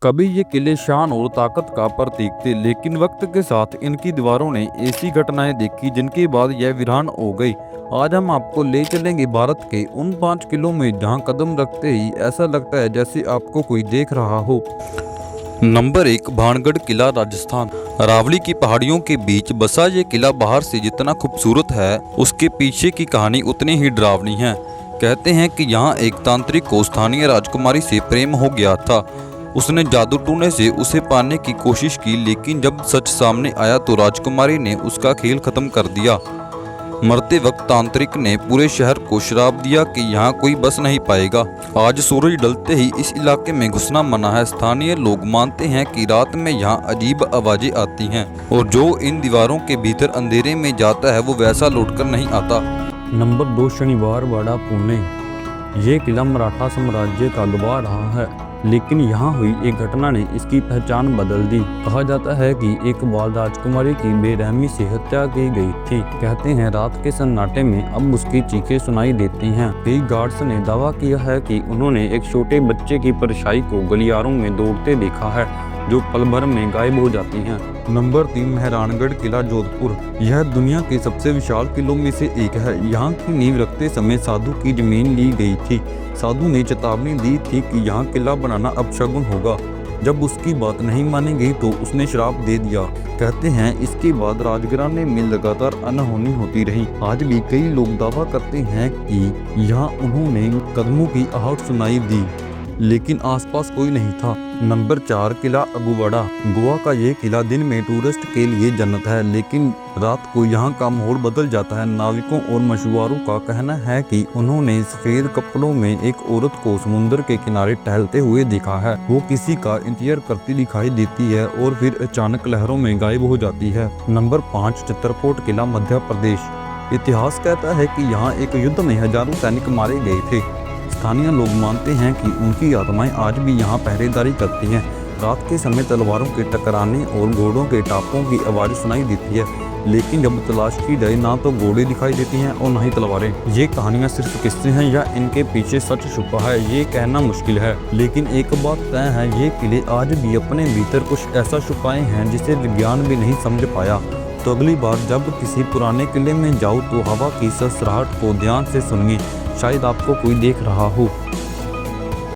कभी ये किले शान और ताकत का प्रतीक थे, लेकिन वक्त के साथ इनकी दीवारों ने ऐसी घटनाएं देखी जिनके बाद यह वीरान हो गई। आज हम आपको ले चलेंगे भारत के उन 5 किलों में जहां कदम रखते ही ऐसा लगता है जैसे आपको कोई देख रहा हो। नंबर 1, भानगढ़ किला, राजस्थान। अरावली की पहाड़ियों के बीच बसा ये किला बाहर से जितना खूबसूरत है, उसके पीछे की कहानी उतनी ही डरावनी है। कहते हैं कि यहाँ एक तांत्रिक को स्थानीय राजकुमारी से प्रेम हो गया था। उसने जादू टूने से उसे पाने की कोशिश की, लेकिन जब सच सामने आया तो राजकुमारी ने उसका खेल खत्म कर दिया। मरते वक्त तांत्रिक ने पूरे शहर को श्राप दिया कि यहाँ कोई बस नहीं पाएगा। आज सूरज ढलते ही इस इलाके में घुसना मना है। स्थानीय लोग मानते हैं कि रात में यहाँ अजीब आवाजें आती हैं और जो इन दीवारों के भीतर अंधेरे में जाता है वो वैसा लौटकर नहीं आता। नंबर 2, शनिवार वाड़ा, पुणे। ये किला मराठा साम्राज्य का गवाह रहा है, लेकिन यहाँ हुई एक घटना ने इसकी पहचान बदल दी। कहा जाता है कि एक बाल राजकुमारी की बेरहमी से हत्या की गई थी। कहते हैं रात के सन्नाटे में अब उसकी चीखें सुनाई देती हैं। कई गार्ड्स ने दावा किया है कि उन्होंने एक छोटे बच्चे की परछाई को गलियारों में दौड़ते देखा है, जो पल भर में गायब हो जाती हैं। नंबर 3, मेहरानगढ़ किला, जोधपुर। यह दुनिया के सबसे विशाल किलों में से एक है। यहाँ की नींव रखते समय साधु की जमीन ली गई थी। साधु ने चेतावनी दी थी कि यहाँ किला बनाना अपशगुन होगा। जब उसकी बात नहीं मानी गई तो उसने श्राप दे दिया। कहते हैं इसके बाद राजघराने में लगातार अनहोनी होती रही। आज भी कई लोग दावा करते हैं कि यहाँ उन्होंने कदमों की आहट सुनाई दी, लेकिन आसपास कोई नहीं था। नंबर 4, किला अगुवाड़ा। गोवा का ये किला दिन में टूरिस्ट के लिए जन्नत है, लेकिन रात को यहाँ का माहौल बदल जाता है। नाविकों और मछुआरों का कहना है कि उन्होंने सफेद कपड़ों में एक औरत को समुद्र के किनारे टहलते हुए देखा है। वो किसी का इंतजार करती दिखाई देती है और फिर अचानक लहरों में गायब हो जाती है। नंबर 5, चित्रकूट किला, मध्य प्रदेश। इतिहास कहता है कि यहाँ एक युद्ध में हजारों सैनिक मारे गए थे। स्थानीय लोग मानते हैं कि उनकी आत्माएं आज भी यहाँ पहरेदारी करती हैं। रात के समय तलवारों के टकराने और घोड़ों के टापों की आवाज़ सुनाई देती है, लेकिन जब तलाश की जाए ना तो घोड़े दिखाई देती हैं और ना ही तलवारें। ये कहानियाँ सिर्फ किस्से हैं या इनके पीछे सच छुपा है, ये कहना मुश्किल है। लेकिन एक बात तय है, ये किले आज भी अपने भीतर कुछ ऐसा छुपाए हैं जिसे विज्ञान भी नहीं समझ पाया। तो अगली बार जब किसी पुराने किले में जाओ तो हवा की सरसराहट को ध्यान से सुनिए, शायद आपको कोई देख रहा हो।